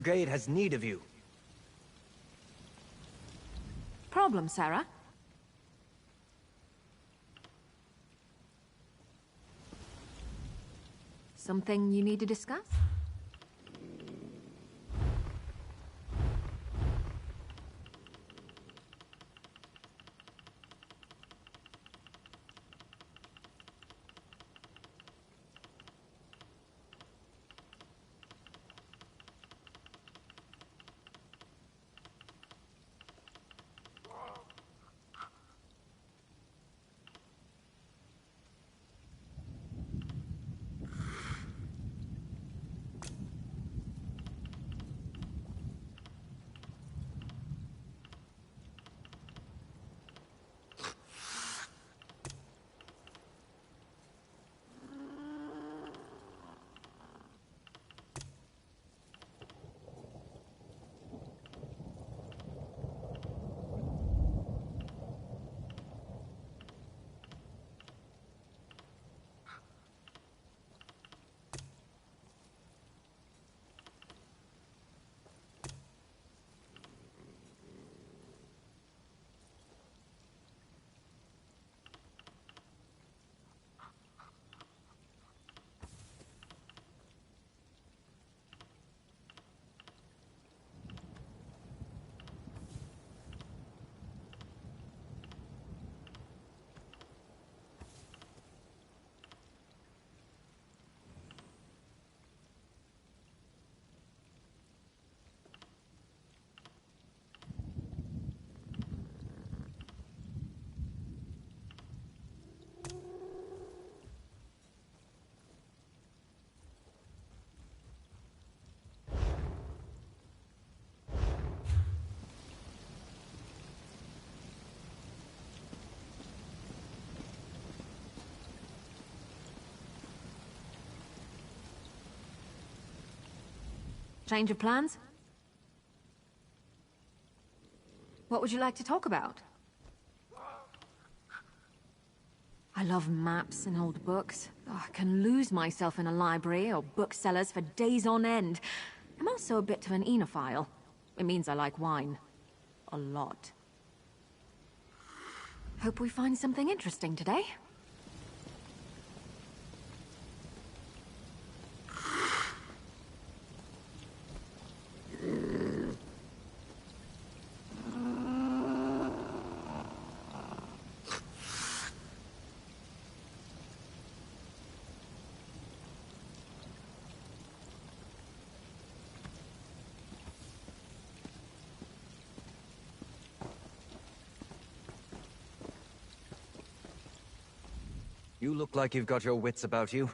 Brigade has need of you. Problem, Sarah? Something you need to discuss? Change of plans? What would you like to talk about? I love maps and old books. Oh, I can lose myself in a library or booksellers for days on end. I'm also a bit of an enophile. It means I like wine. A lot. Hope we find something interesting today. You look like you've got your wits about you.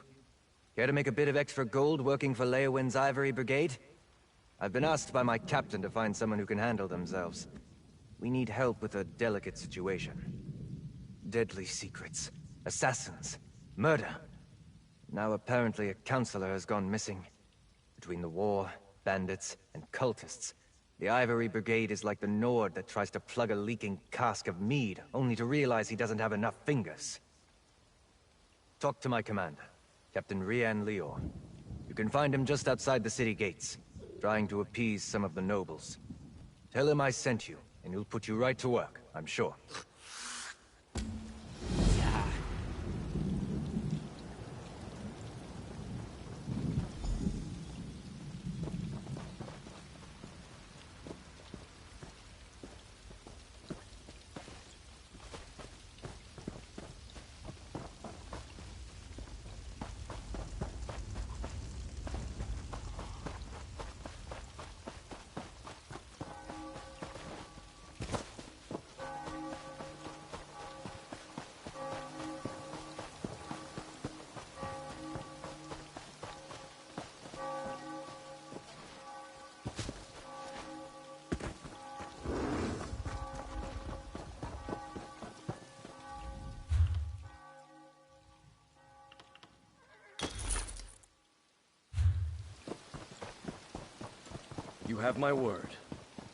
Care to make a bit of extra gold working for Leowin's Ivory Brigade? I've been asked by my captain to find someone who can handle themselves. We need help with a delicate situation. Deadly secrets, assassins, murder. Now apparently a counselor has gone missing. Between the war, bandits, and cultists, the Ivory Brigade is like the Nord that tries to plug a leaking cask of mead, only to realize he doesn't have enough fingers. Talk to my commander, Captain Rian Lior. You can find him just outside the city gates, trying to appease some of the nobles. Tell him I sent you, and he'll put you right to work, I'm sure. You have my word.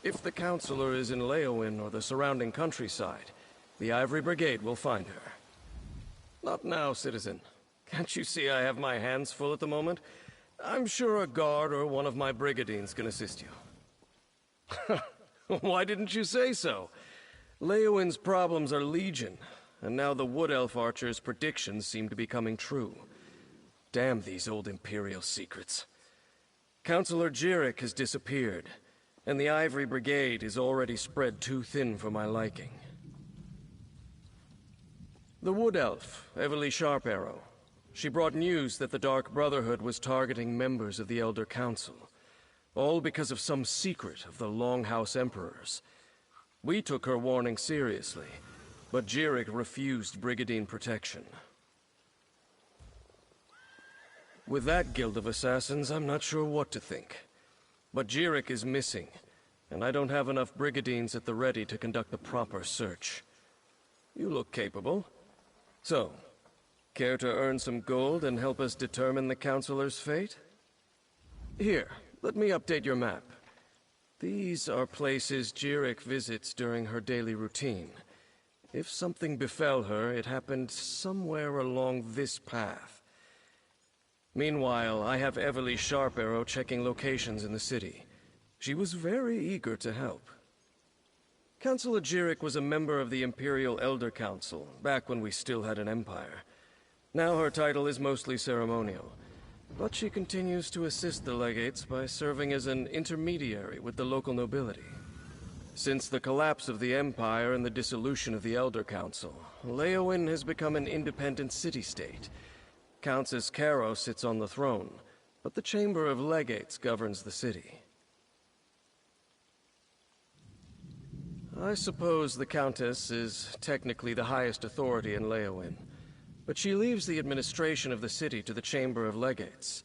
If the Counselor is in Leowin or the surrounding countryside, the Ivory Brigade will find her. Not now, citizen. Can't you see I have my hands full at the moment? I'm sure a guard or one of my brigadines can assist you. Why didn't you say so? Leowin's problems are legion, and now the Wood Elf Archer's predictions seem to be coming true. Damn these old Imperial secrets. Counselor Jirik has disappeared, and the Ivory Brigade is already spread too thin for my liking. The Wood Elf, Everly Sharparrow. She brought news that the Dark Brotherhood was targeting members of the Elder Council, all because of some secret of the Longhouse Emperors. We took her warning seriously, but Jirik refused Brigadine protection. With that guild of assassins, I'm not sure what to think. But Jirik is missing, and I don't have enough Brigadines at the ready to conduct the proper search. You look capable. So, care to earn some gold and help us determine the Counselor's fate? Here, let me update your map. These are places Jirik visits during her daily routine. If something befell her, it happened somewhere along this path. Meanwhile, I have Everly Sharparrow checking locations in the city. She was very eager to help. Counselor Jirik was a member of the Imperial Elder Council, back when we still had an empire. Now her title is mostly ceremonial, but she continues to assist the legates by serving as an intermediary with the local nobility. Since the collapse of the Empire and the dissolution of the Elder Council, Leowin has become an independent city-state. Countess Caro sits on the throne, but the Chamber of Legates governs the city. I suppose the Countess is technically the highest authority in Leowin, but she leaves the administration of the city to the Chamber of Legates.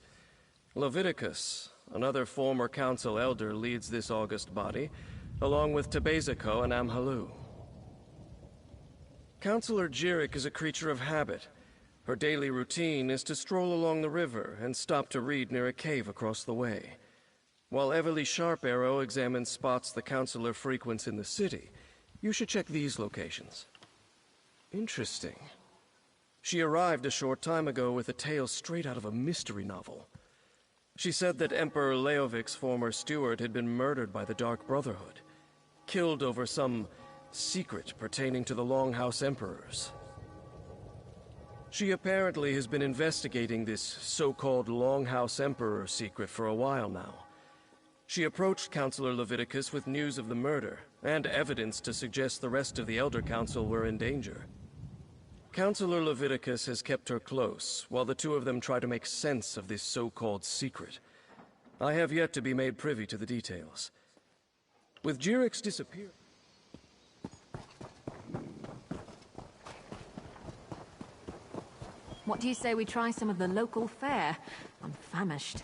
Leviticus, another former council elder, leads this august body, along with Tebeziko and Amhalu. Counselor Jirik is a creature of habit. Her daily routine is to stroll along the river and stop to read near a cave across the way. While Everly Sharparrow examines spots the Counselor frequents in the city, you should check these locations. Interesting. She arrived a short time ago with a tale straight out of a mystery novel. She said that Emperor Leovic's former steward had been murdered by the Dark Brotherhood, killed over some secret pertaining to the Longhouse Emperors. She apparently has been investigating this so-called Longhouse Emperor secret for a while now. She approached Counselor Leviticus with news of the murder, and evidence to suggest the rest of the Elder Council were in danger. Counselor Leviticus has kept her close, while the two of them try to make sense of this so-called secret. I have yet to be made privy to the details. With Jirik's disappearance... What do you say we try some of the local fare? I'm famished.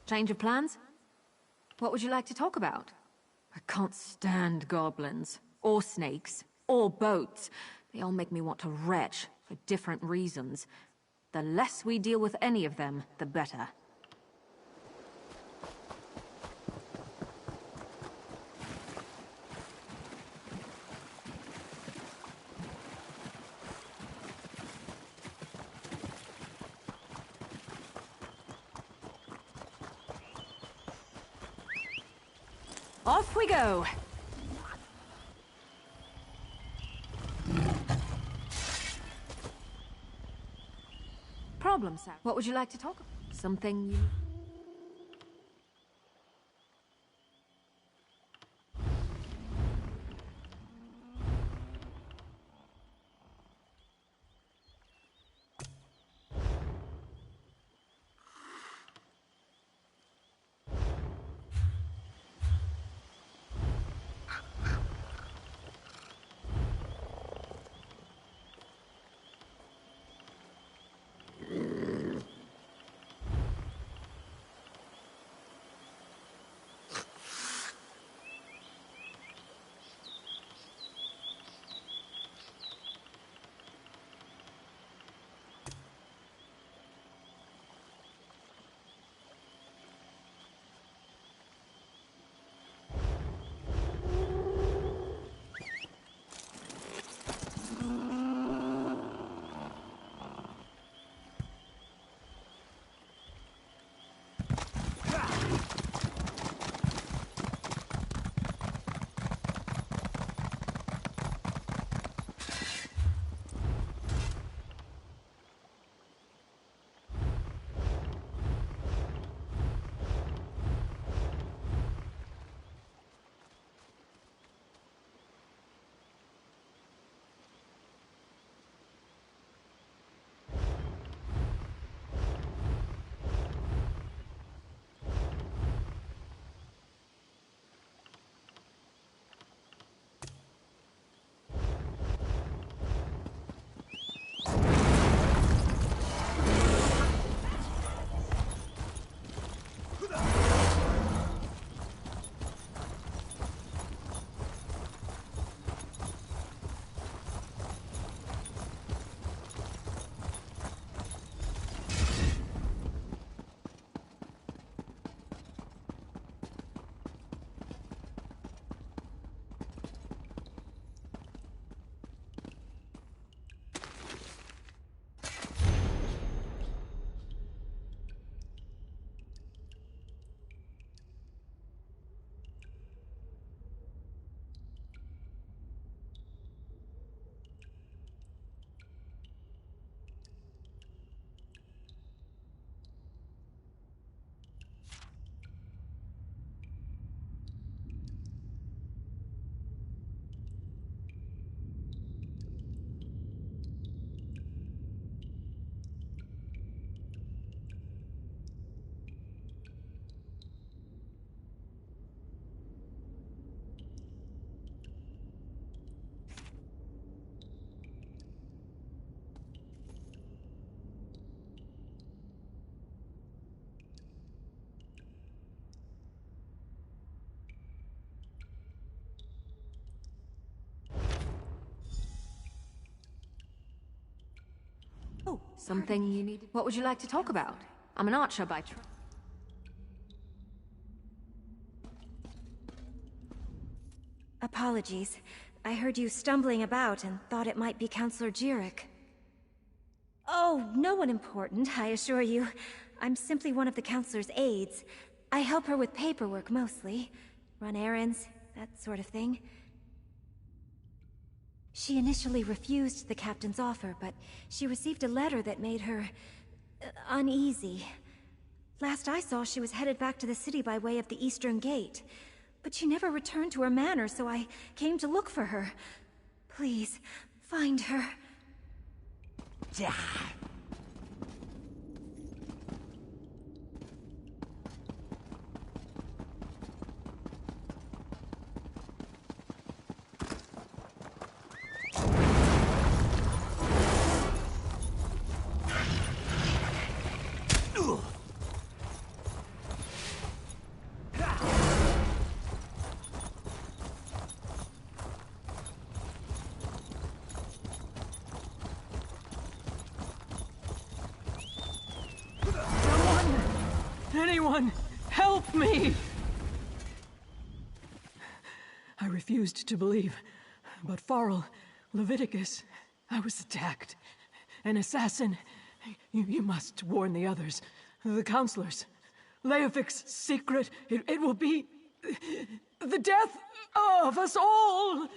Change of plans? What would you like to talk about? I can't stand goblins, or snakes, or boats. They all make me want to retch, for different reasons. The less we deal with any of them, the better. Off we go! Problem, sir. What would you like to talk about? Something you... Oh, something you needed. What would you like to talk about? I'm an archer by trade. Apologies. I heard you stumbling about and thought it might be Counselor Jirik. Oh, no one important, I assure you. I'm simply one of the Counselor's aides. I help her with paperwork mostly. Run errands, that sort of thing. She initially refused the captain's offer, but she received a letter that made her... uneasy. Last I saw, she was headed back to the city by way of the Eastern Gate. But she never returned to her manor, so I came to look for her. Please, find her. me! I refused to believe, but Farrell, Leviticus, I was attacked. An assassin. You must warn the others, the counselors. Leofic's secret, it will be the death of us all!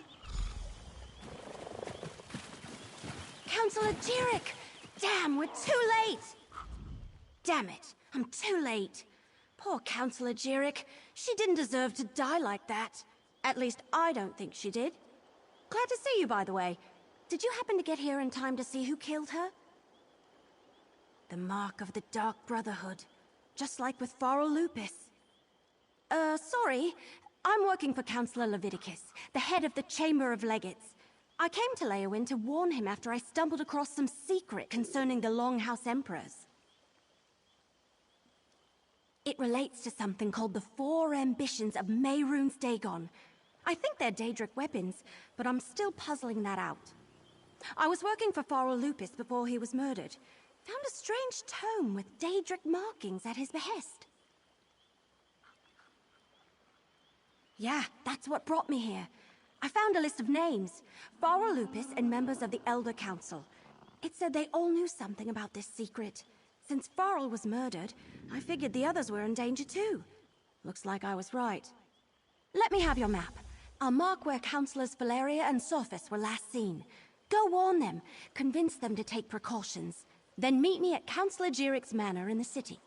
Counselor Jirik! Damn, we're too late! Damn it, I'm too late. Poor Counselor Jirik. She didn't deserve to die like that. At least I don't think she did. Glad to see you, by the way. Did you happen to get here in time to see who killed her? The mark of the Dark Brotherhood. Just like with Farrell Lupus. Sorry. I'm working for Counselor Leviticus, the head of the Chamber of Legates. I came to Leowyn to warn him after I stumbled across some secret concerning the Longhouse Emperors. It relates to something called the Four Ambitions of Mehrunes Dagon. I think they're Daedric weapons, but I'm still puzzling that out. I was working for Farrell Lupus before he was murdered. Found a strange tome with Daedric markings at his behest. Yeah, that's what brought me here. I found a list of names. Farrell Lupus and members of the Elder Council. It said they all knew something about this secret. Since Farrell was murdered, I figured the others were in danger too. Looks like I was right. Let me have your map. I'll mark where Councillors Valeria and Sophis were last seen. Go warn them, convince them to take precautions. Then meet me at Counselor Jirik's manor in the city.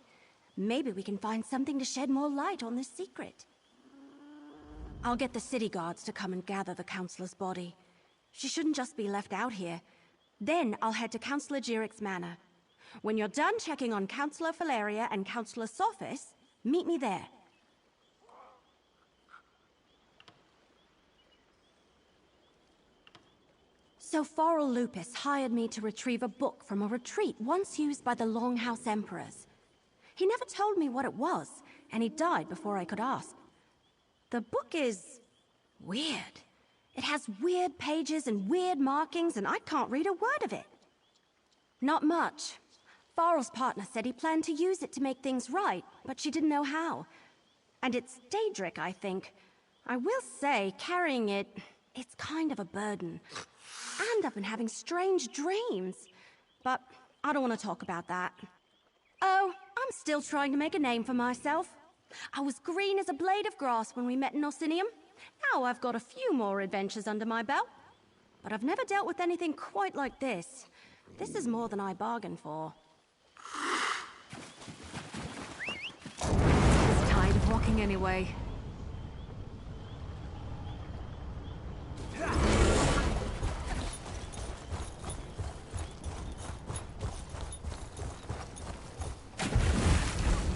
Maybe we can find something to shed more light on this secret. I'll get the city guards to come and gather the Counselor's body. She shouldn't just be left out here. Then I'll head to Counselor Jirik's manor. When you're done checking on Counselor Valeria and Counselor Sophis, meet me there. So Farrell Lupus hired me to retrieve a book from a retreat once used by the Longhouse Emperors. He never told me what it was, and he died before I could ask. The book is weird. It has weird pages and weird markings, and I can't read a word of it. Not much. Farrell's partner said he planned to use it to make things right, but she didn't know how. And it's Daedric, I think. I will say, carrying it, it's kind of a burden. And I've been having strange dreams. But I don't want to talk about that. Oh, I'm still trying to make a name for myself. I was green as a blade of grass when we met in Orsinium. Now I've got a few more adventures under my belt. But I've never dealt with anything quite like this. This is more than I bargained for. I was tired of walking anyway.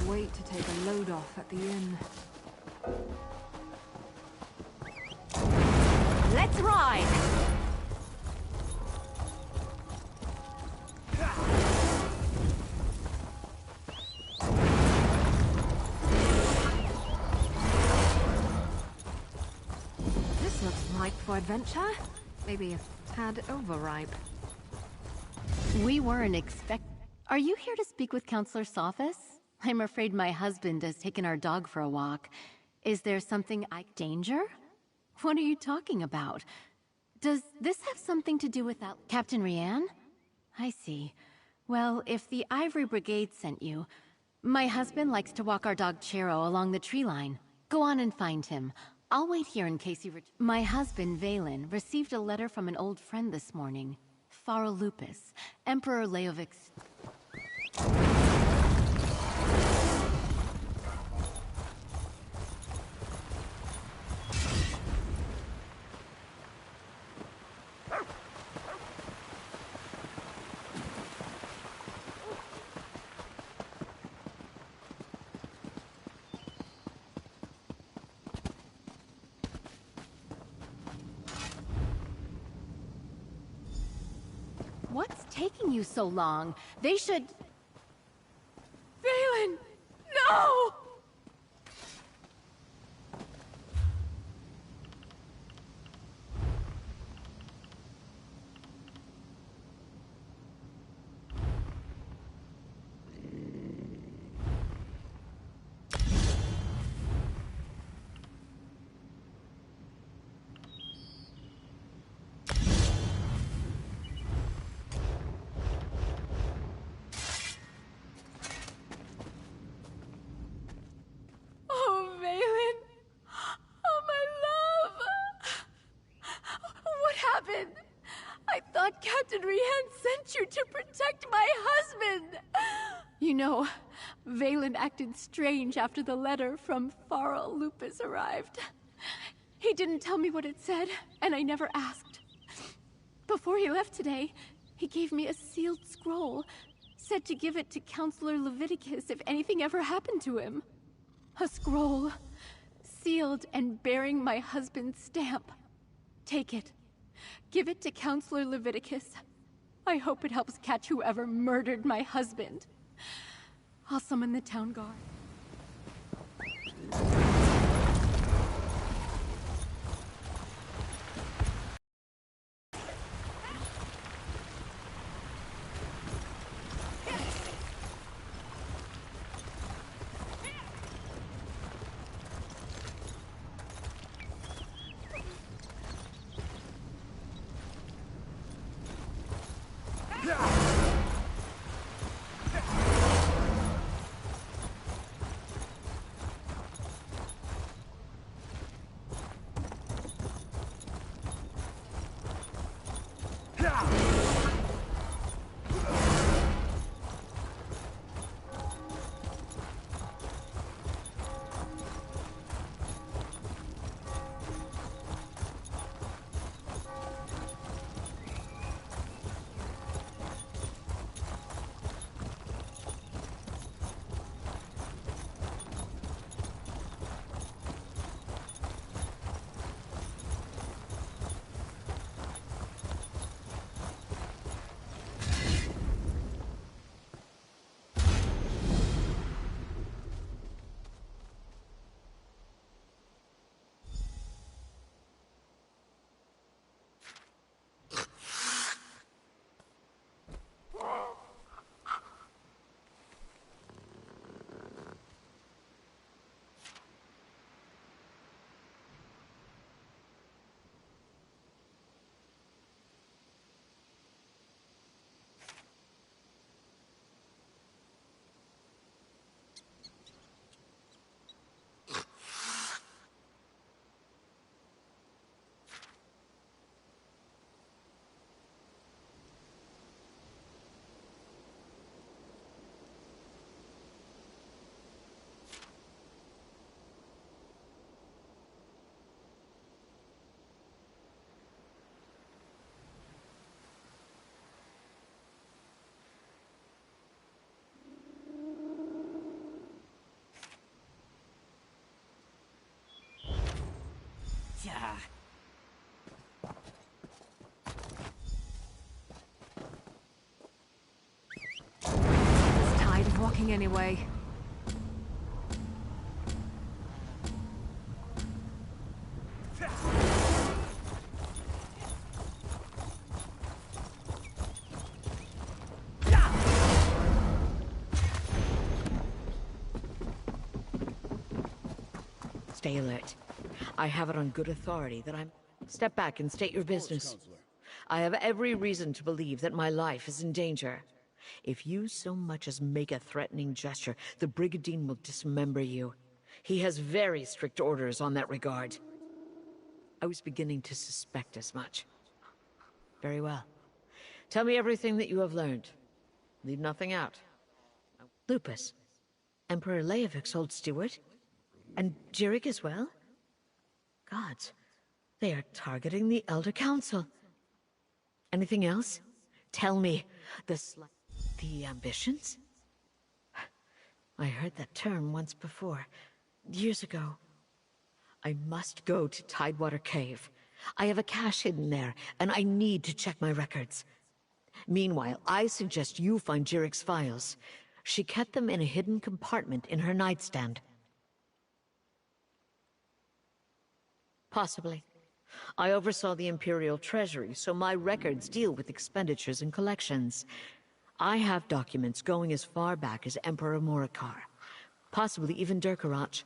Wait to take a load off at the inn. Let's ride! This looks ripe for adventure. Maybe a tad overripe. We weren't Are you here to speak with Counselor Sophis? I'm afraid my husband has taken our dog for a walk. Is there something Danger? What are you talking about? Does this have something to do with that Captain Rianne? I see. Well, if the Ivory Brigade sent you, my husband likes to walk our dog Chero along the tree line. Go on and find him. I'll wait here in case he My husband, Valen, received a letter from an old friend this morning. Farrell Lupus, Emperor Leovic's... What's taking you so long? They should... Valen! No! happened? I thought Captain Rihan sent you to protect my husband! You know, Valen acted strange after the letter from Farrell Lupus arrived. He didn't tell me what it said, and I never asked. Before he left today, he gave me a sealed scroll, said to give it to Counselor Leviticus if anything ever happened to him. A scroll, sealed and bearing my husband's stamp. Take it. Give it to Counselor Leviticus. I hope it helps catch whoever murdered my husband. I'll summon the town guard. Yeah. Just tired of walking anyway. Stay alert. I have it on good authority that I'm... Step back and state your business. I have every reason to believe that my life is in danger. If you so much as make a threatening gesture, the Brigandine will dismember you. He has very strict orders on that regard. I was beginning to suspect as much. Very well. Tell me everything that you have learned. Leave nothing out. Lupus. Emperor Leovik's old steward? And Jirik as well? Gods, they are targeting the Elder Council. Anything else? Tell me, the ambitions? I heard that term once before, years ago. I must go to Tidewater Cave. I have a cache hidden there, and I need to check my records. Meanwhile, I suggest you find Jirik's files. She kept them in a hidden compartment in her nightstand. Possibly. I oversaw the Imperial Treasury, so my records deal with expenditures and collections. I have documents going as far back as Emperor Morikar, possibly even Durkarach,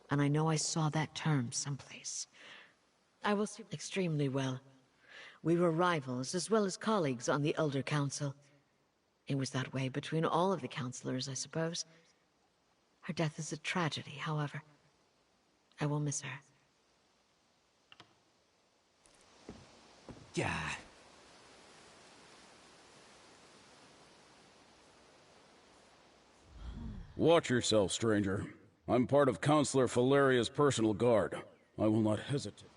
and I know I saw that term someplace. I will see extremely well. We were rivals as well as colleagues on the Elder Council. It was that way between all of the counselors, I suppose. Her death is a tragedy, however. I will miss her. Yeah. Watch yourself, stranger. I'm part of Counselor Faleria's personal guard. I will not hesitate.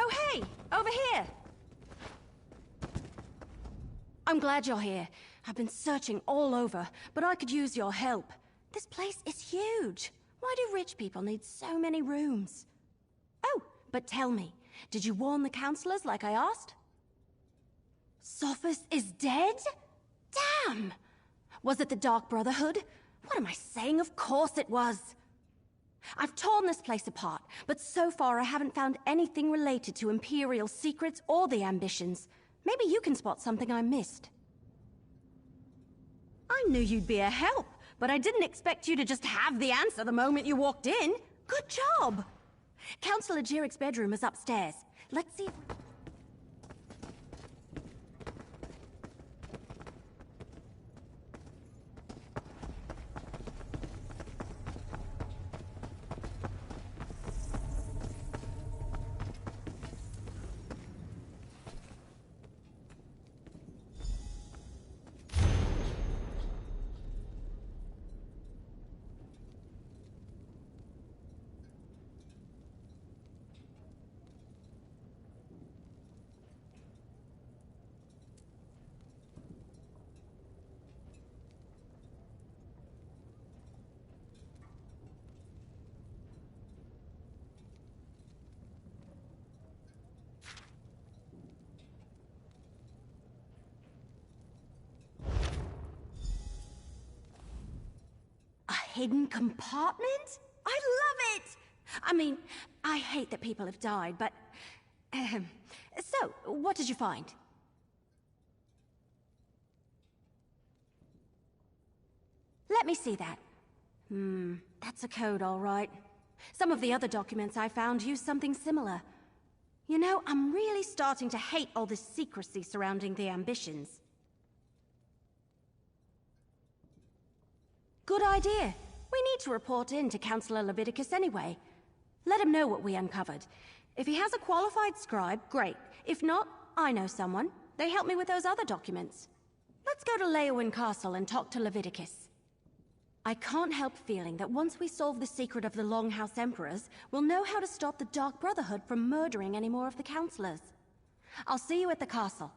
Oh, hey! Over here! I'm glad you're here. I've been searching all over, but I could use your help. This place is huge. Why do rich people need so many rooms? Oh, but tell me, did you warn the counselors like I asked? Sophus is dead? Damn! Was it the Dark Brotherhood? What am I saying? Of course it was! I've torn this place apart, but so far I haven't found anything related to Imperial secrets or the ambitions. Maybe you can spot something I missed. I knew you'd be a help, but I didn't expect you to just have the answer the moment you walked in. Good job! Counselor Jirik's bedroom is upstairs. Let's see if we... hidden compartment? I love it! I mean, I hate that people have died, but... So, what did you find? Let me see that. That's a code, all right. Some of the other documents I found use something similar. You know, I'm really starting to hate all this secrecy surrounding the ambitions. Good idea. We need to report in to Counselor Leviticus anyway. Let him know what we uncovered. If he has a qualified scribe, great. If not, I know someone. They helped me with those other documents. Let's go to Leowyn Castle and talk to Leviticus. I can't help feeling that once we solve the secret of the Longhouse Emperors, we'll know how to stop the Dark Brotherhood from murdering any more of the counselors. I'll see you at the castle.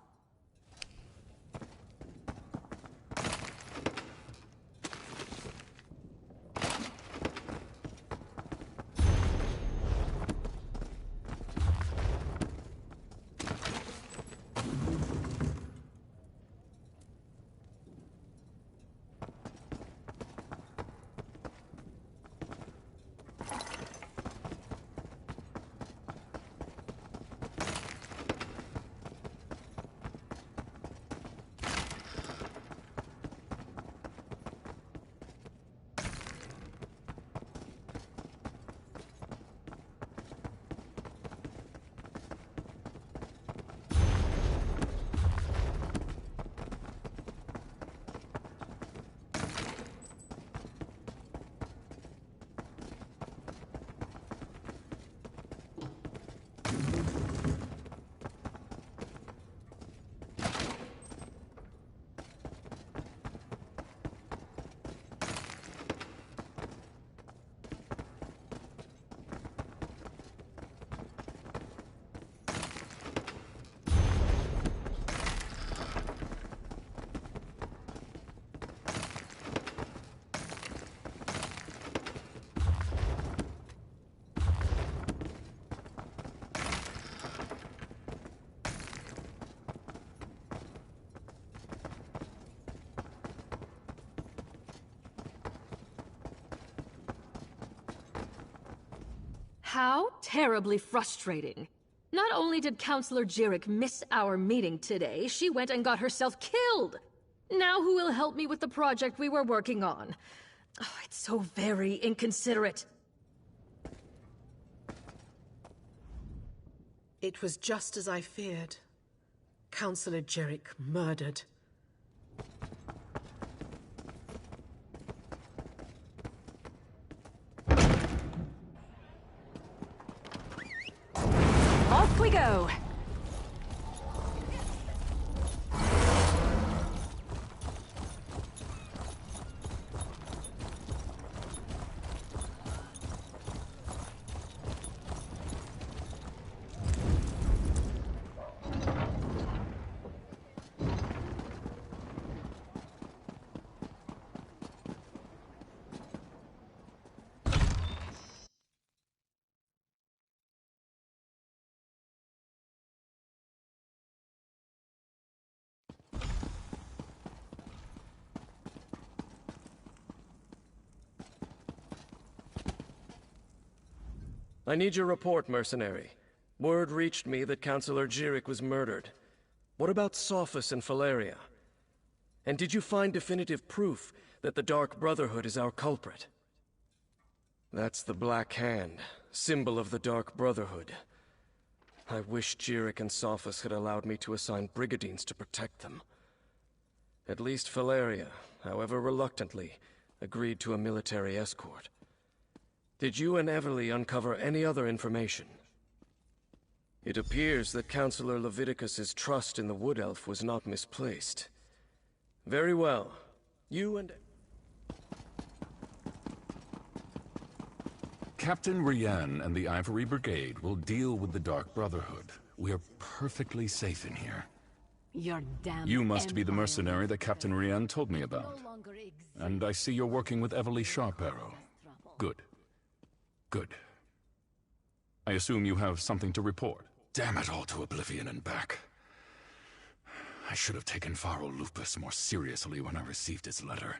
How terribly frustrating. Not only did Counselor Jirik miss our meeting today, she went and got herself killed. Now who will help me with the project we were working on? Oh, it's so very inconsiderate. It was just as I feared. Counselor Jirik murdered. Off we go! I need your report, mercenary. Word reached me that Counselor Jirik was murdered. What about Sophus and Valeria? And did you find definitive proof that the Dark Brotherhood is our culprit? That's the Black Hand, symbol of the Dark Brotherhood. I wish Jirik and Sophus had allowed me to assign brigadines to protect them. At least Valeria, however reluctantly, agreed to a military escort. Did you and Everly uncover any other information? It appears that Counselor Leviticus's trust in the Wood Elf was not misplaced. Very well. You and... Captain Rian and the Ivory Brigade will deal with the Dark Brotherhood. We are perfectly safe in here. Your damn You must be the empire mercenary that Captain Rian told me about. no longer exists. And I see you're working with Everly Sharparrow. Good. Good. I assume you have something to report. Damn it all to oblivion and back. I should have taken Pharaoh Lupus more seriously when I received his letter.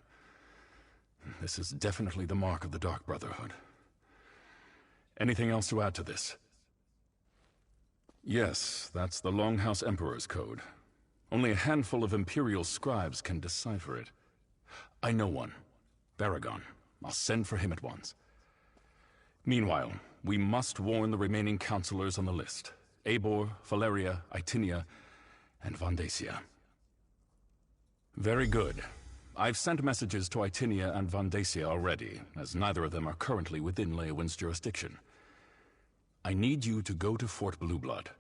This is definitely the mark of the Dark Brotherhood. Anything else to add to this? Yes, that's the Longhouse Emperor's code. Only a handful of Imperial scribes can decipher it. I know one. Baragon. I'll send for him at once. Meanwhile, we must warn the remaining counselors on the list. Eivor, Valeria, Itinia, and Vandacia. Very good. I've sent messages to Itinia and Vandacia already, as neither of them are currently within Leowin's jurisdiction. I need you to go to Fort Blueblood.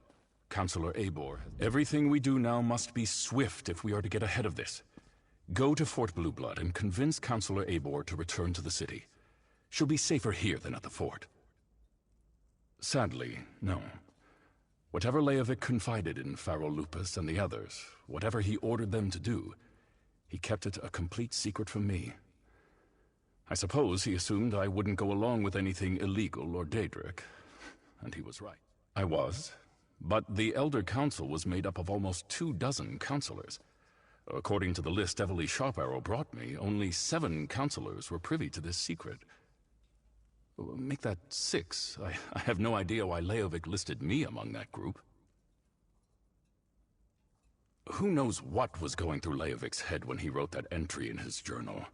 Counselor Eivor, everything we do now must be swift if we are to get ahead of this. Go to Fort Blueblood and convince Counselor Eivor to return to the city. She'll be safer here than at the fort. Sadly, no. Whatever Leovic confided in Pharaoh Lupus and the others, whatever he ordered them to do, he kept it a complete secret from me. I suppose he assumed I wouldn't go along with anything illegal or Daedric, and he was right. I was, but the Elder Council was made up of almost 24 counselors. According to the list Everly Sharparrow brought me, only 7 counselors were privy to this secret. Make that 6. I have no idea why Leovic listed me among that group. Who knows what was going through Leovic's head when he wrote that entry in his journal?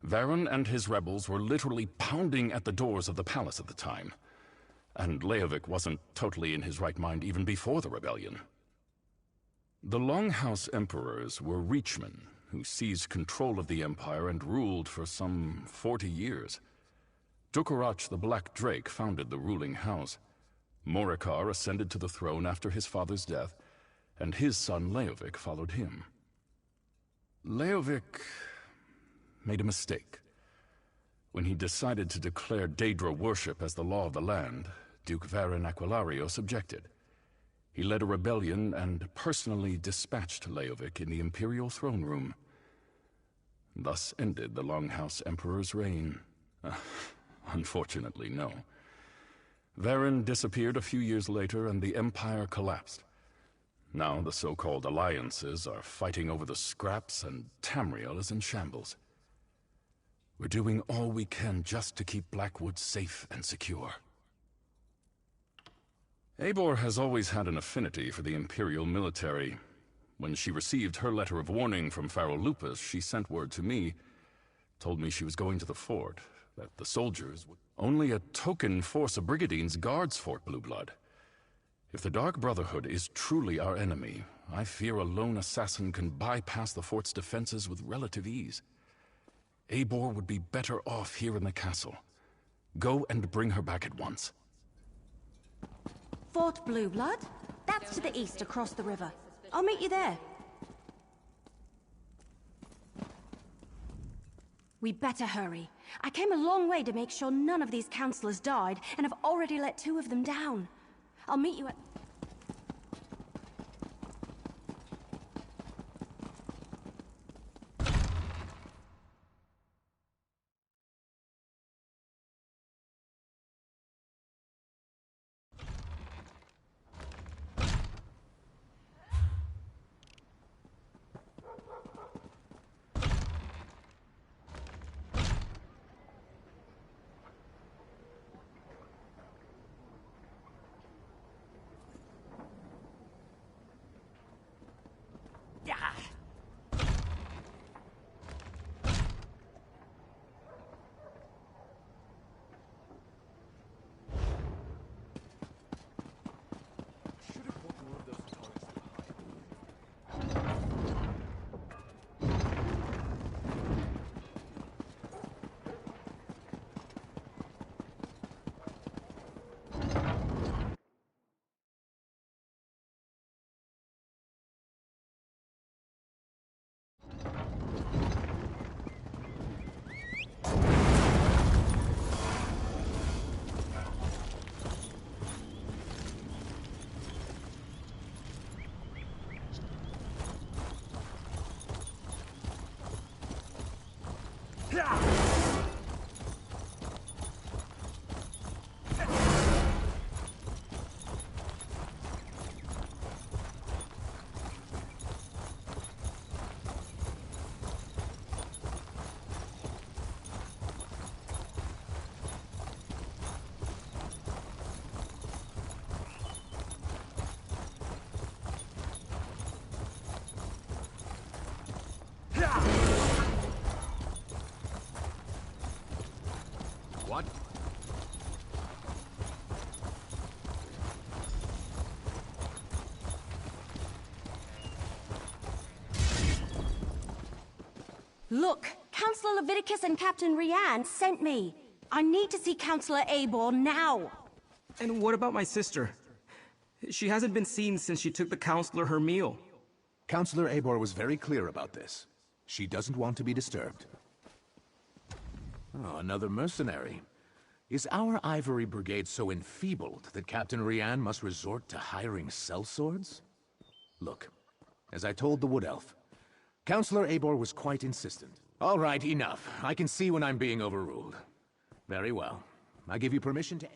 Varen and his rebels were literally pounding at the doors of the palace at the time. And Leovic wasn't totally in his right mind even before the rebellion. The Longhouse Emperors were Reachmen, who seized control of the Empire and ruled for some 40 years. Dukarach the Black Drake founded the ruling house. Morikar ascended to the throne after his father's death, and his son Leovic followed him. Leovic made a mistake. When he decided to declare Daedra worship as the law of the land, Duke Varen Aquilarios objected. He led a rebellion and personally dispatched Leovic in the Imperial throne room. Thus ended the Longhouse Emperor's reign. Unfortunately, no. Varen disappeared a few years later and the Empire collapsed. Now the so-called alliances are fighting over the scraps and Tamriel is in shambles. We're doing all we can just to keep Blackwood safe and secure. Eivor has always had an affinity for the Imperial military. When she received her letter of warning from Pharaoh Lupus, she sent word to me, told me she was going to the fort, that the soldiers would... Only a token force of Brigadines guards Fort Blueblood. If the Dark Brotherhood is truly our enemy, I fear a lone assassin can bypass the fort's defenses with relative ease. Eivor would be better off here in the castle. Go and bring her back at once. Fort Blueblood? That's to the east, across the river. I'll meet you there. We better hurry. I came a long way to make sure none of these counselors died, and have already let 2 of them down. I'll meet you at... What? Look! Counselor Leviticus and Captain Rianne sent me. I need to see Counselor Eivor now. And what about my sister? She hasn't been seen since she took the Counselor her meal. Counselor Eivor was very clear about this. She doesn't want to be disturbed. Oh, another mercenary. Is our Ivory Brigade so enfeebled that Captain Rianne must resort to hiring sellswords? Look, as I told the Wood Elf, Counselor Eivor was quite insistent. All right, enough. I can see when I'm being overruled. Very well. I give you permission to...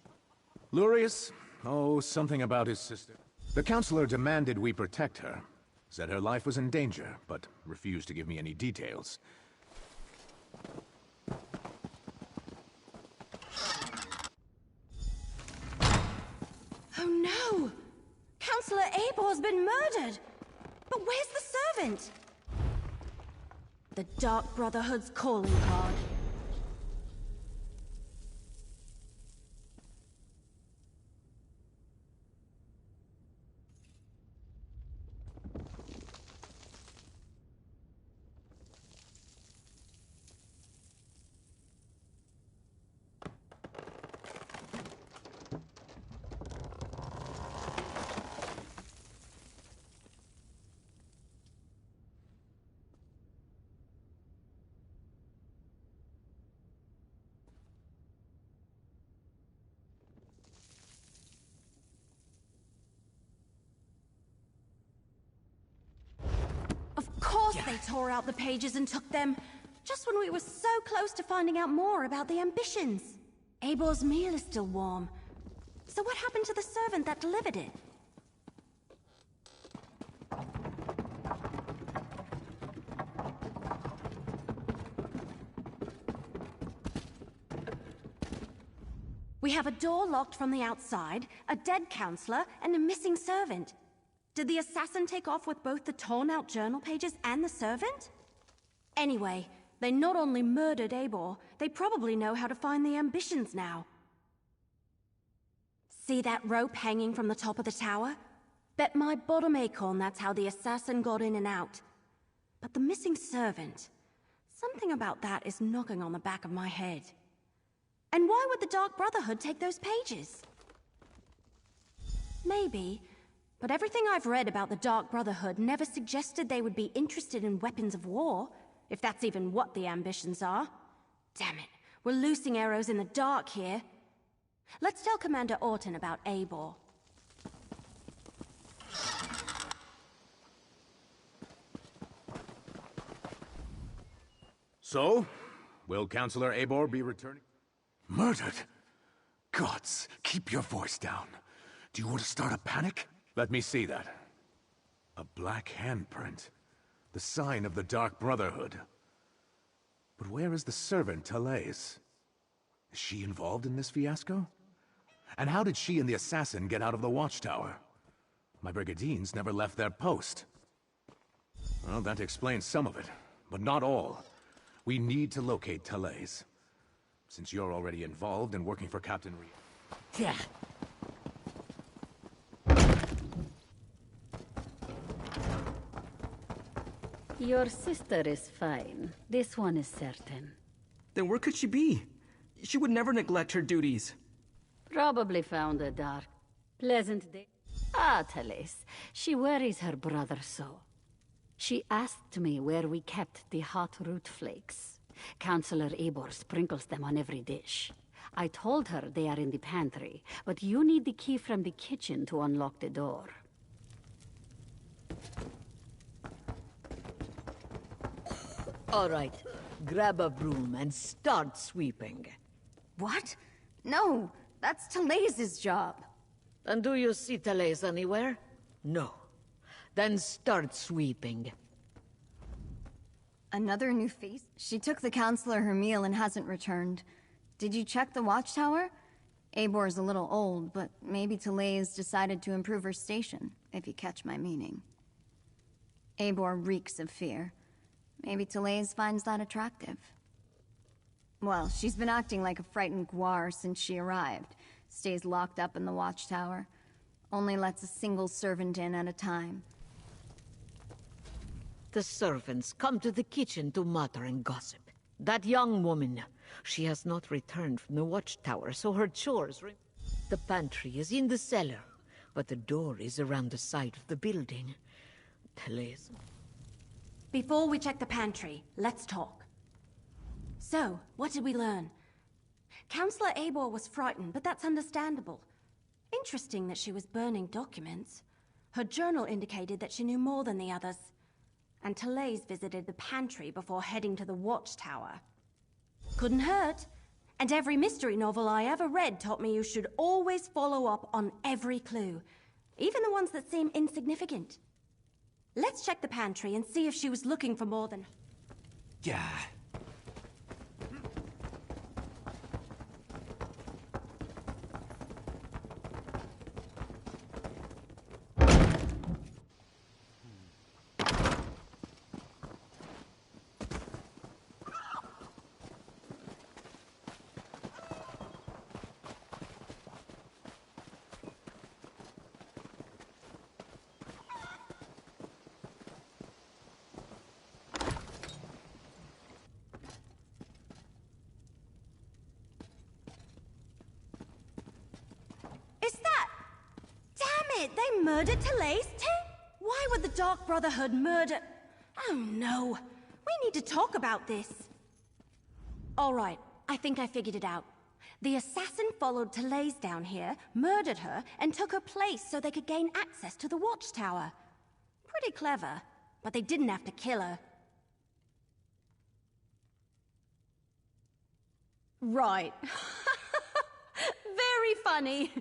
Lurius? Oh, something about his sister. The Counselor demanded we protect her. Said her life was in danger, but refused to give me any details. Oh no! Counselor Eivor's been murdered! But where's the servant? The Dark Brotherhood's calling card. Of course they tore out the pages and took them, just when we were so close to finding out more about the ambitions. Eivor's meal is still warm. So what happened to the servant that delivered it? We have a door locked from the outside, a dead counselor, and a missing servant. Did the assassin take off with both the torn-out journal pages and the servant? Anyway, they not only murdered Eivor, they probably know how to find the ambitions now. See that rope hanging from the top of the tower? Bet my bottom acorn that's how the assassin got in and out. But the missing servant... something about that is knocking on the back of my head. And why would the Dark Brotherhood take those pages? Maybe, but everything I've read about the Dark Brotherhood never suggested they would be interested in weapons of war, if that's even what the ambitions are. Damn it, we're loosing arrows in the dark here. Let's tell Commander Orton about Eivor. So, will Counselor Eivor be returning? Murdered? Gods, keep your voice down. Do you want to start a panic? Let me see that. A black handprint. The sign of the Dark Brotherhood. But where is the servant, Talais? Is she involved in this fiasco? And how did she and the assassin get out of the watchtower? My brigandines never left their post. Well, that explains some of it, but not all. We need to locate Talais. Since you're already involved and working for Captain Rian. Yeah. Your sister is fine. This one is certain. Then where could she be? She would never neglect her duties. Probably found a dark, pleasant day. Ah, Talais. She worries her brother so. She asked me where we kept the hot root flakes. Counselor Eivor sprinkles them on every dish. I told her they are in the pantry, but you need the key from the kitchen to unlock the door. All right, grab a broom and start sweeping. What? No, that's Talais's job. And do you see Talais anywhere? No. Then start sweeping. Another new face? She took the counselor her meal and hasn't returned. Did you check the watchtower? Eivor's a little old, but maybe Talais decided to improve her station, if you catch my meaning. Eivor reeks of fear. Maybe Talais finds that attractive. Well, she's been acting like a frightened guar since she arrived. Stays locked up in the watchtower. Only lets a single servant in at a time. The servants come to the kitchen to mutter and gossip. That young woman, she has not returned from the watchtower, so her chores... The pantry is in the cellar, but the door is around the side of the building. Talais... Before we check the pantry, let's talk. So, what did we learn? Counselor Eivor was frightened, but that's understandable. Interesting that she was burning documents. Her journal indicated that she knew more than the others. And Talais visited the pantry before heading to the watchtower. Couldn't hurt. And every mystery novel I ever read taught me you should always follow up on every clue, even the ones that seem insignificant. Let's check the pantry and see if she was looking for more than... Yeah. They murdered Talais too? Why would the Dark Brotherhood murder... Oh no. We need to talk about this. Alright, I think I figured it out. The assassin followed Talais down here, murdered her, and took her place so they could gain access to the watchtower. Pretty clever, but they didn't have to kill her. Right. Very funny.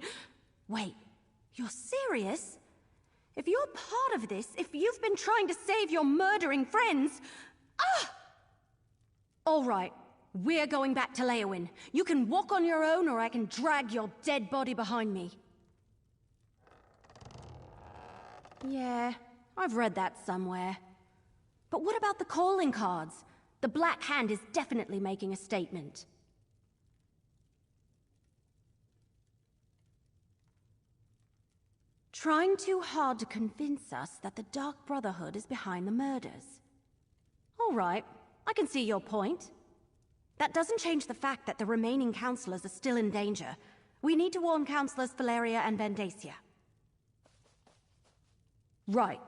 Wait. You're serious? If you're part of this, if you've been trying to save your murdering friends... Ah! All right, We're going back to Leowyn. You can walk on your own, or I can drag your dead body behind me. Yeah, I've read that somewhere. But what about the calling cards? The Black Hand is definitely making a statement. Trying too hard to convince us that the Dark Brotherhood is behind the murders. All right, I can see your point. That doesn't change the fact that the remaining counselors are still in danger. We need to warn Counselors Valeria and Vandacia. Right.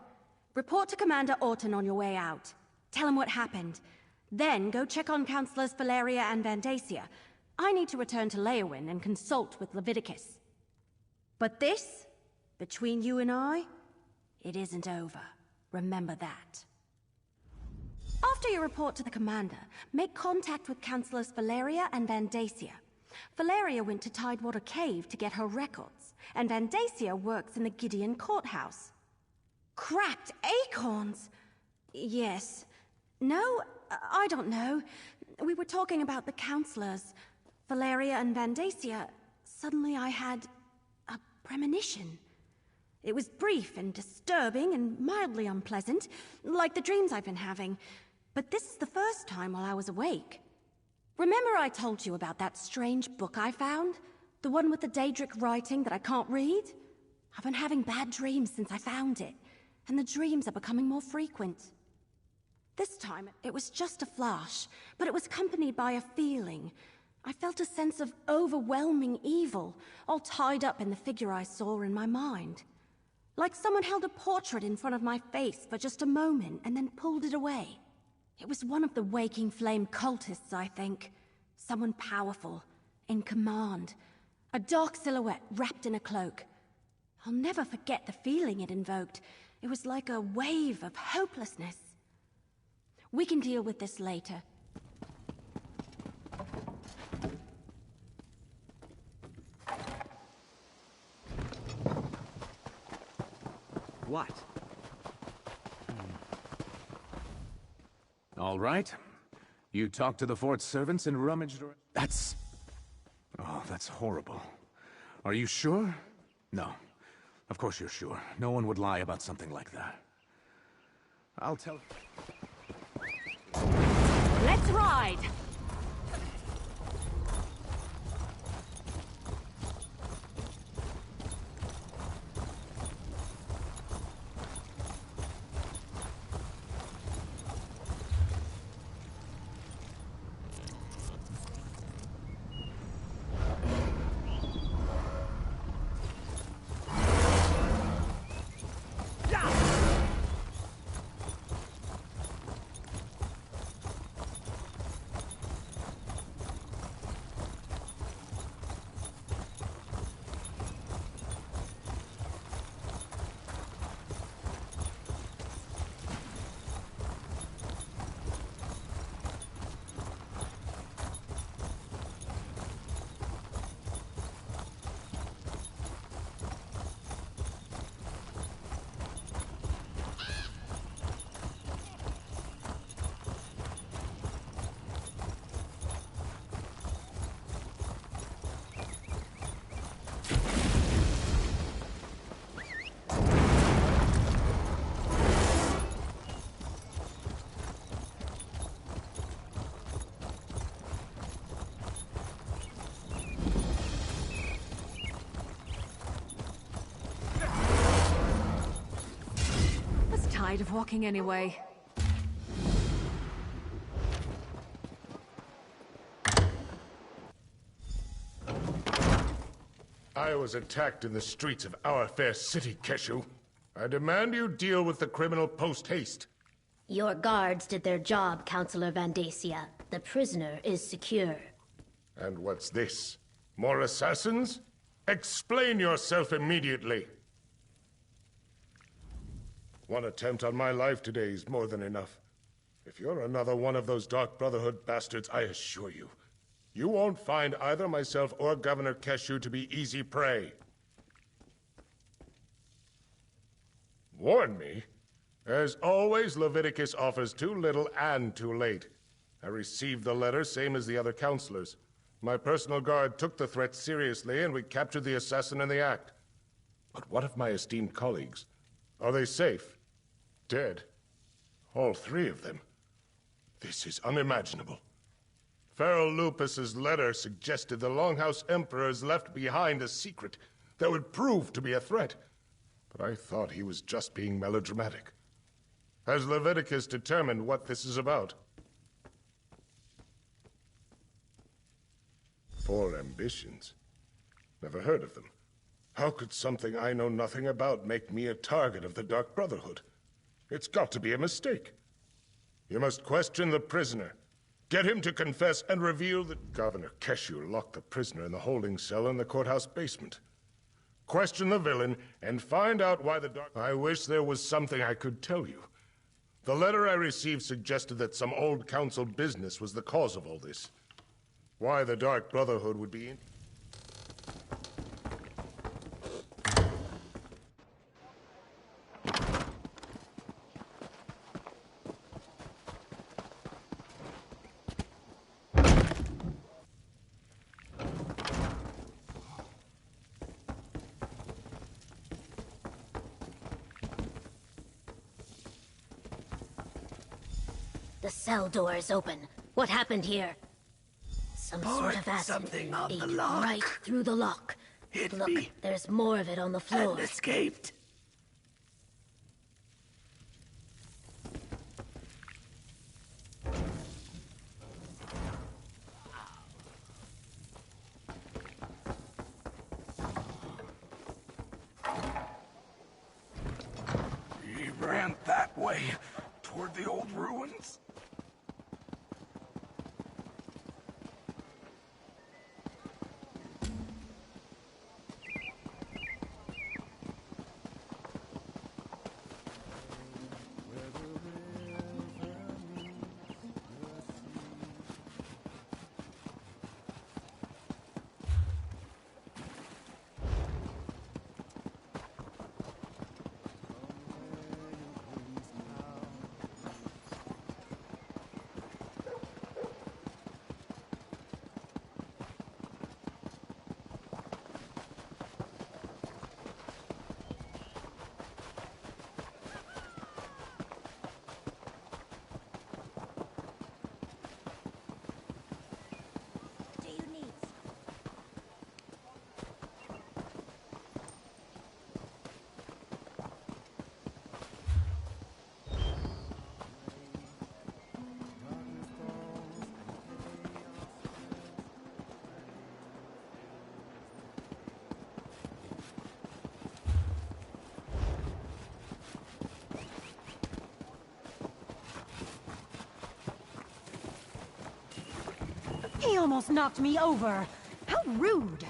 Report to Commander Orton on your way out. Tell him what happened. Then go check on Counselors Valeria and Vandacia. I need to return to Leowyn and consult with Leviticus. But this, between you and I, it isn't over. Remember that. After you report to the commander, make contact with Counselors Valeria and Vandacia. Valeria went to Tidewater Cave to get her records, and Vandacia works in the Gideon Courthouse. Cracked acorns? Yes. No, I don't know. We were talking about the counselors. Valeria and Vandacia. Suddenly I had a premonition. It was brief and disturbing and mildly unpleasant, like the dreams I've been having. But this is the first time while I was awake. Remember I told you about that strange book I found? The one with the Daedric writing that I can't read? I've been having bad dreams since I found it, and the dreams are becoming more frequent. This time, it was just a flash, but it was accompanied by a feeling. I felt a sense of overwhelming evil, all tied up in the figure I saw in my mind. Like someone held a portrait in front of my face for just a moment and then pulled it away. It was one of the Waking Flame cultists, I think. Someone powerful, in command. A dark silhouette wrapped in a cloak. I'll never forget the feeling it invoked. It was like a wave of hopelessness. We can deal with this later. What? All right. You talked to the fort's servants and rummaged around. That's... Oh, that's horrible. Are you sure? No. Of course you're sure. No one would lie about something like that. I'll tell... Let's ride! Tired of walking anyway. I was attacked in the streets of our fair city, Keshu. I demand you deal with the criminal post-haste. Your guards did their job, Counselor Vandacia. The prisoner is secure. And what's this? More assassins? Explain yourself immediately. One attempt on my life today is more than enough. If you're another one of those Dark Brotherhood bastards, I assure you, you won't find either myself or Governor Keshu to be easy prey. Warn me? As always, Leviticus offers too little and too late. I received the letter, same as the other counselors. My personal guard took the threat seriously, and we captured the assassin in the act. But what of my esteemed colleagues? Are they safe? Dead? All three of them? This is unimaginable. Farrell Lupus's letter suggested the Longhouse Emperors left behind a secret that would prove to be a threat. But I thought he was just being melodramatic. Has Leviticus determined what this is about? 4 ambitions. Never heard of them. How could something I know nothing about make me a target of the Dark Brotherhood? It's got to be a mistake. You must question the prisoner. Get him to confess and reveal that Governor Keshu locked the prisoner in the holding cell in the courthouse basement. Question the villain and find out why the Dark... I wish there was something I could tell you. The letter I received suggested that some old council business was the cause of all this. Why the Dark Brotherhood would be in... The cell door is open. What happened here? Some sort of acid something on ate the lock. right through the lock. Hit Look, me. there's more of it on the floor. And escaped. He ran that way, toward the old ruins. He almost knocked me over. How rude.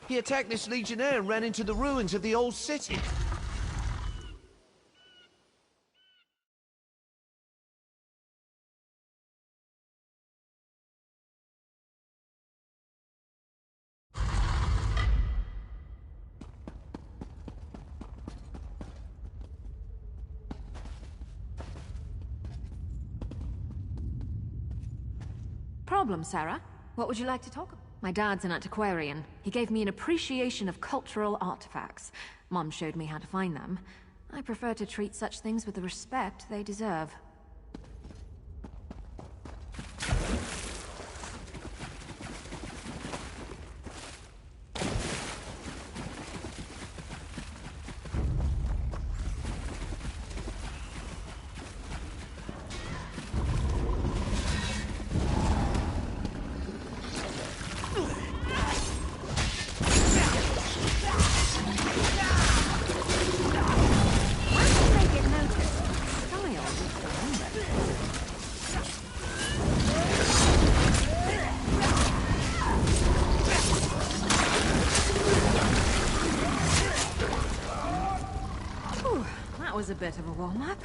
He attacked this legionnaire and ran into the ruins of the old city. Problem, Sarah? What would you like to talk about? My dad's an antiquarian. He gave me an appreciation of cultural artifacts. Mom showed me how to find them. I prefer to treat such things with the respect they deserve. was a bit of a warm-up.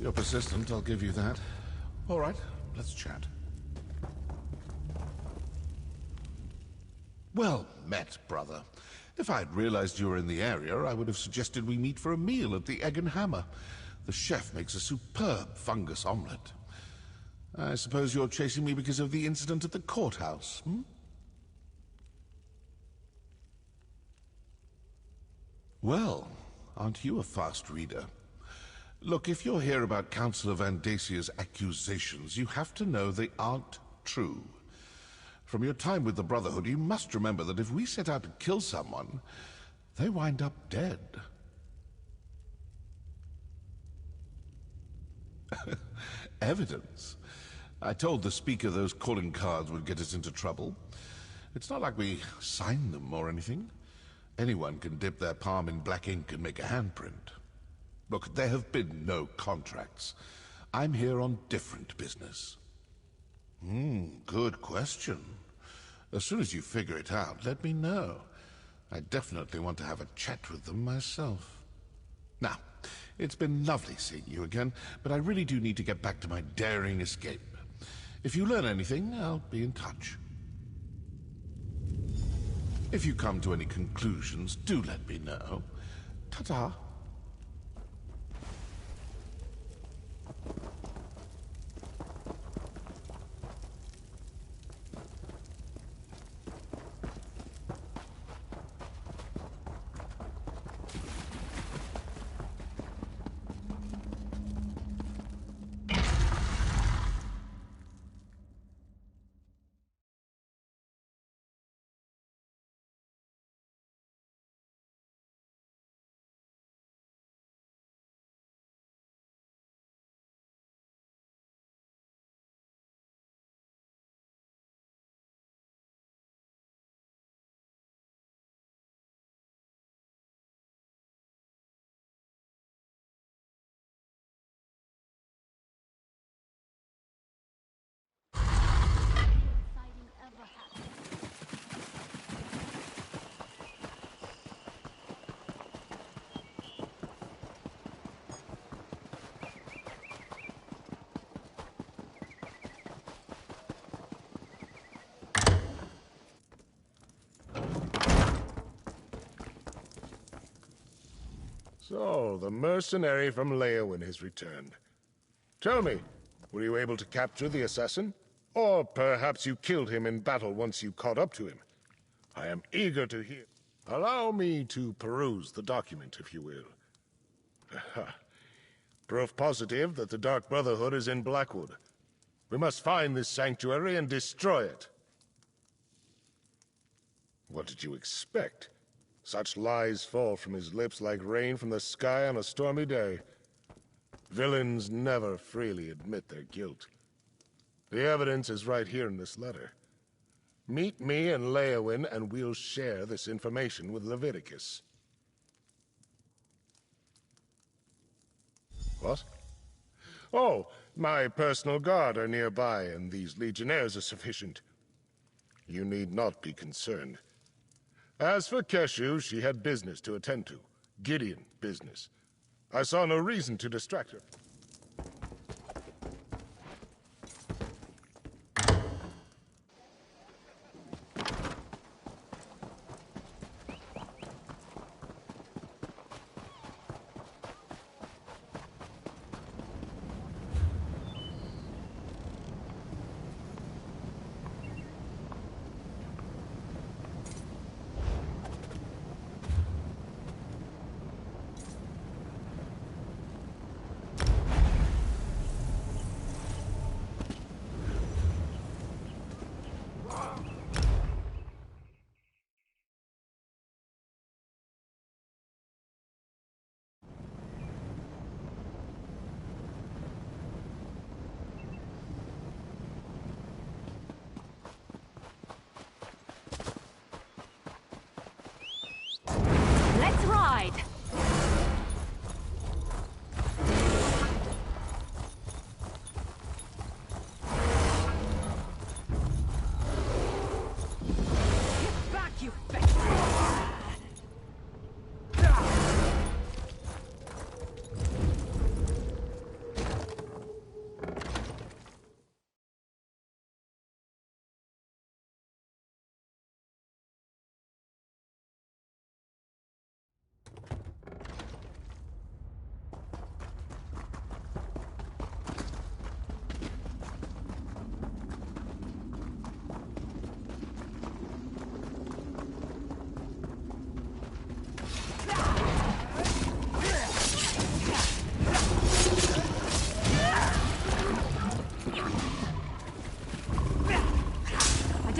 You're persistent, I'll give you that. All right, let's chat. Well met, brother. If I'd realized you were in the area, I would have suggested we meet for a meal at the Egg and Hammer. The chef makes a superb fungus omelette. I suppose you're chasing me because of the incident at the courthouse, hmm? Well, aren't you a fast reader? Look, if you're here about Councillor Van Dacia's accusations, you have to know they aren't true. From your time with the Brotherhood, you must remember that if we set out to kill someone, they wind up dead. Evidence? I told the Speaker those calling cards would get us into trouble. It's not like we signed them or anything. Anyone can dip their palm in black ink and make a handprint. Look, there have been no contracts. I'm here on different business. Good question. As soon as you figure it out, let me know. I definitely want to have a chat with them myself. Now, it's been lovely seeing you again, but I really do need to get back to my daring escape. If you learn anything, I'll be in touch. If you come to any conclusions, do let me know. Ta-ta. So, the mercenary from Leyawiin has returned. Tell me, were you able to capture the assassin? Or perhaps you killed him in battle once you caught up to him? I am eager to hear. Allow me to peruse the document, if you will. Proof positive that the Dark Brotherhood is in Blackwood. We must find this sanctuary and destroy it. What did you expect? Such lies fall from his lips like rain from the sky on a stormy day. Villains never freely admit their guilt. The evidence is right here in this letter. Meet me in Leyawiin, and we'll share this information with Leviticus. What? Oh, my personal guard are nearby, and these legionnaires are sufficient. You need not be concerned. As for Keshu, she had business to attend to. Gideon business. I saw no reason to distract her.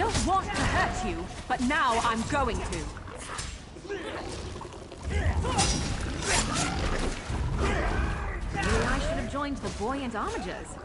don't want to hurt you, but now I'm going to. Maybe I should have joined the buoyant armigers.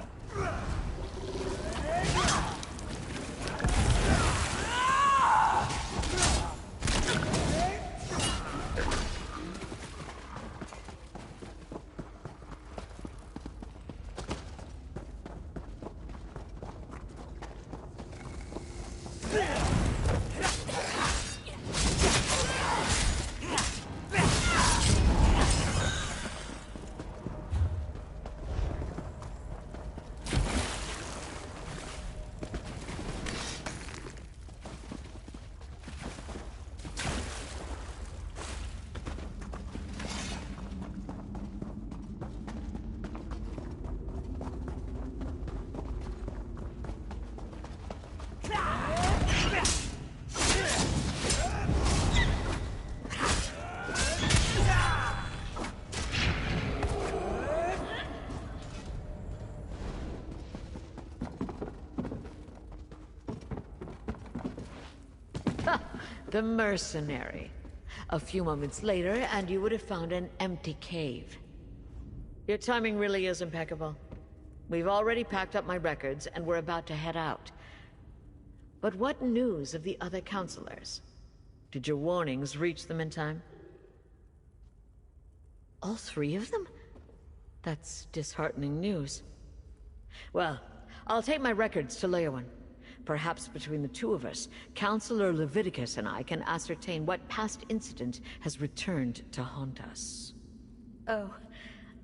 The mercenary. A few moments later, and you would have found an empty cave. Your timing really is impeccable. We've already packed up my records, and we're about to head out. But what news of the other counselors? Did your warnings reach them in time? All three of them? That's disheartening news. Well, I'll take my records to Leowyn. Perhaps between the two of us, Counselor Leviticus and I can ascertain what past incident has returned to haunt us. Oh,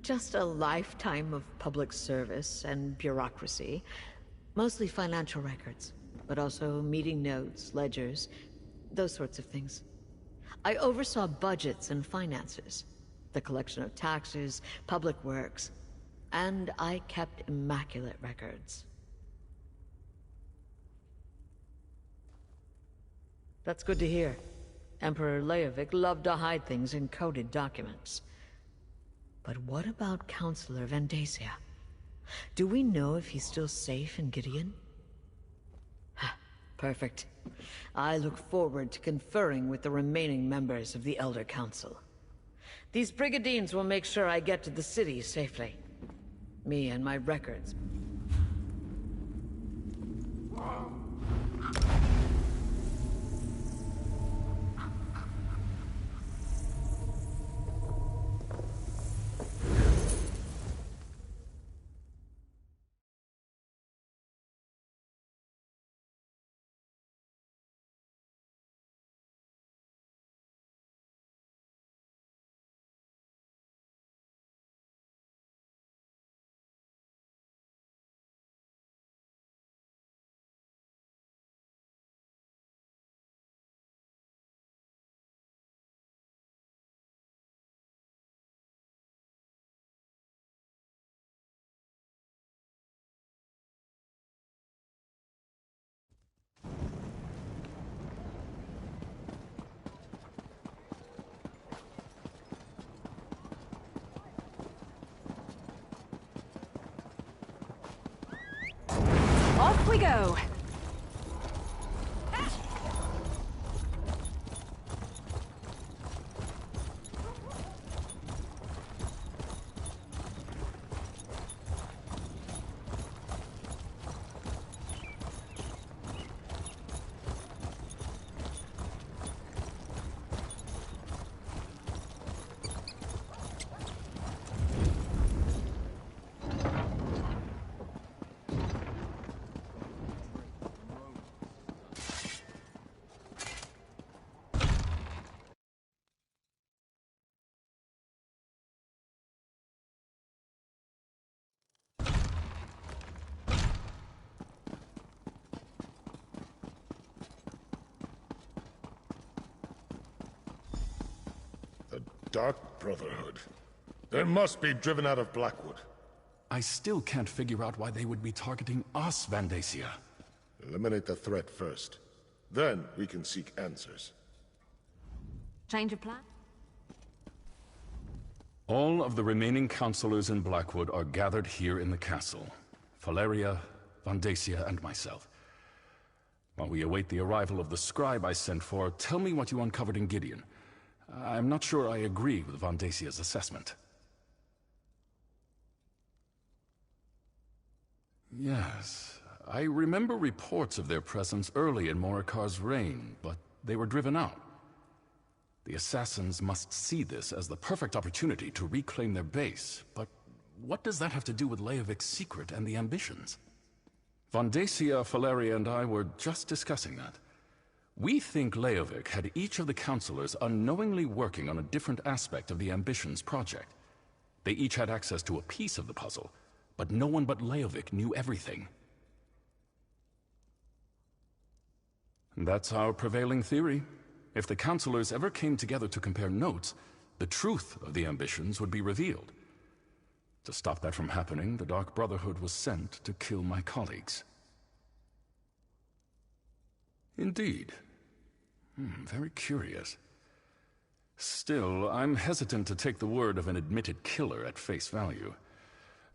just a lifetime of public service and bureaucracy. Mostly financial records, but also meeting notes, ledgers, those sorts of things. I oversaw budgets and finances, the collection of taxes, public works, and I kept immaculate records. That's good to hear. Emperor Leovic loved to hide things in coded documents. But what about Counselor Vandacia? Do we know if he's still safe in Gideon? Perfect. I look forward to conferring with the remaining members of the Elder Council. These brigadines will make sure I get to the city safely. Me and my records. Off we go! Dark Brotherhood. They must be driven out of Blackwood. I still can't figure out why they would be targeting us, Vandacia. Eliminate the threat first. Then we can seek answers. Change of plan? All of the remaining counselors in Blackwood are gathered here in the castle. Valeria, Vandacia, and myself. While we await the arrival of the scribe I sent for, tell me what you uncovered in Gideon. I'm not sure I agree with Von Dacia's assessment. Yes, I remember reports of their presence early in Morikar's reign, but they were driven out. The assassins must see this as the perfect opportunity to reclaim their base, but what does that have to do with Leovic's secret and the ambitions? Von Dacia, Valeria, and I were just discussing that. We think Leovic had each of the counselors unknowingly working on a different aspect of the Ambitions project. They each had access to a piece of the puzzle, but no one but Leovic knew everything. That's our prevailing theory. If the counselors ever came together to compare notes, the truth of the Ambitions would be revealed. To stop that from happening, the Dark Brotherhood was sent to kill my colleagues. Indeed. Very curious. Still, I'm hesitant to take the word of an admitted killer at face value.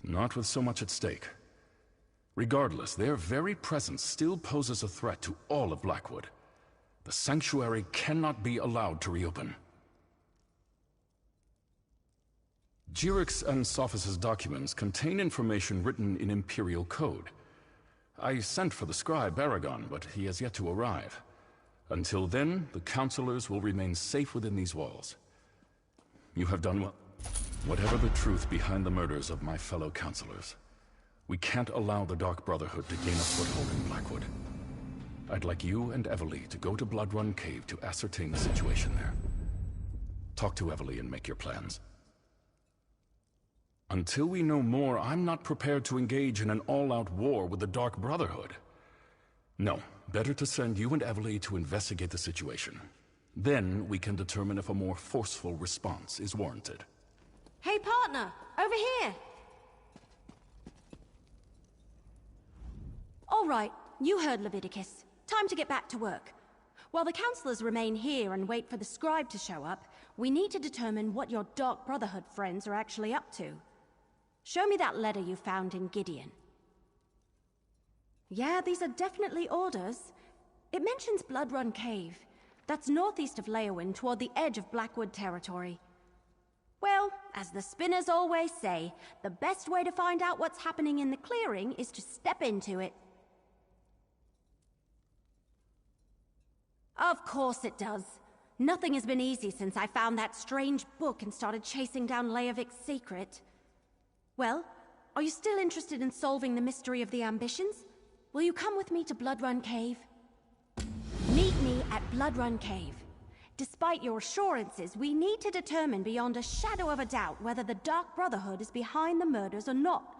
Not with so much at stake. Regardless, their very presence still poses a threat to all of Blackwood. The sanctuary cannot be allowed to reopen. Jirik's and Sophis' documents contain information written in Imperial code. I sent for the scribe Aragon, but he has yet to arrive. Until then, the counselors will remain safe within these walls. You have done well. Whatever the truth behind the murders of my fellow counselors, we can't allow the Dark Brotherhood to gain a foothold in Blackwood. I'd like you and Evely to go to Bloodrun Cave to ascertain the situation there. Talk to Evely and make your plans. Until we know more, I'm not prepared to engage in an all-out war with the Dark Brotherhood. No, better to send you and Evely to investigate the situation. Then we can determine if a more forceful response is warranted. Hey, partner! Over here! All right, you heard Leviticus. Time to get back to work. While the counselors remain here and wait for the scribe to show up, we need to determine what your Dark Brotherhood friends are actually up to. Show me that letter you found in Gideon. Yeah, these are definitely orders. It mentions Bloodrun Cave. That's northeast of Leyawiin, toward the edge of Blackwood territory. Well, as the spinners always say, the best way to find out what's happening in the clearing is to step into it. Of course it does. Nothing has been easy since I found that strange book and started chasing down Leovic's secret. Well, are you still interested in solving the mystery of the Ambitions? Will you come with me to Bloodrun Cave? Meet me at Bloodrun Cave. Despite your assurances, we need to determine beyond a shadow of a doubt whether the Dark Brotherhood is behind the murders or not.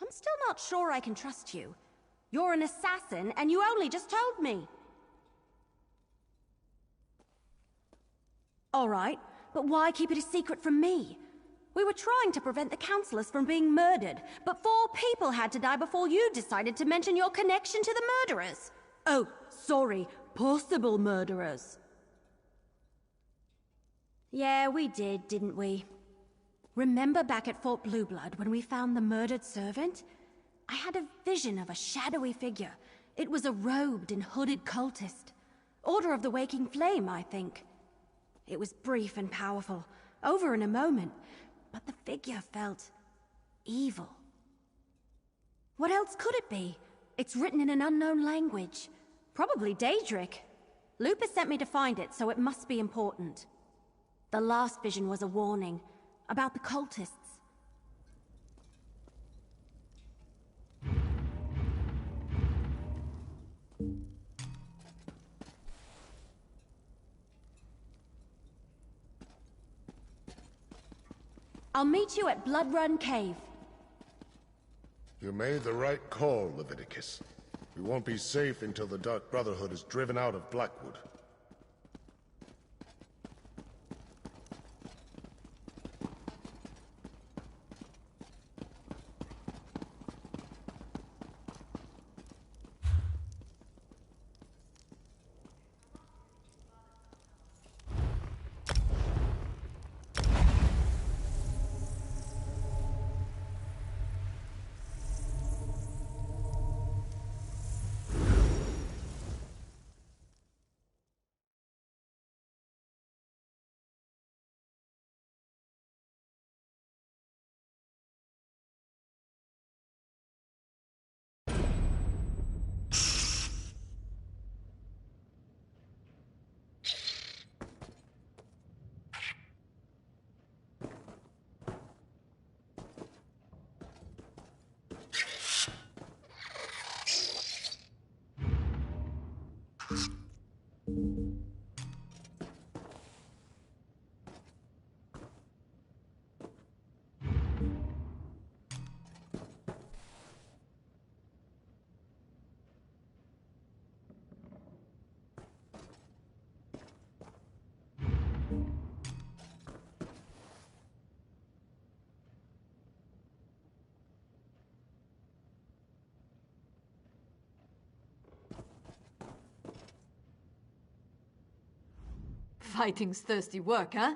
I'm still not sure I can trust you. You're an assassin, and you only just told me. All right, but why keep it a secret from me? We were trying to prevent the counselors from being murdered, but 4 people had to die before you decided to mention your connection to the murderers. Oh, sorry, possible murderers. Yeah, we did, didn't we? Remember back at Fort Blueblood when we found the murdered servant? I had a vision of a shadowy figure. It was a robed and hooded cultist. Order of the Waking Flame, I think. It was brief and powerful, over in a moment, but the figure felt evil. What else could it be? It's written in an unknown language. Probably Daedric. Lupus sent me to find it, so it must be important. The last vision was a warning about the cultists. I'll meet you at Bloodrun Cave. You made the right call, Leviticus. We won't be safe until the Dark Brotherhood is driven out of Blackwood. Fighting's thirsty work, huh?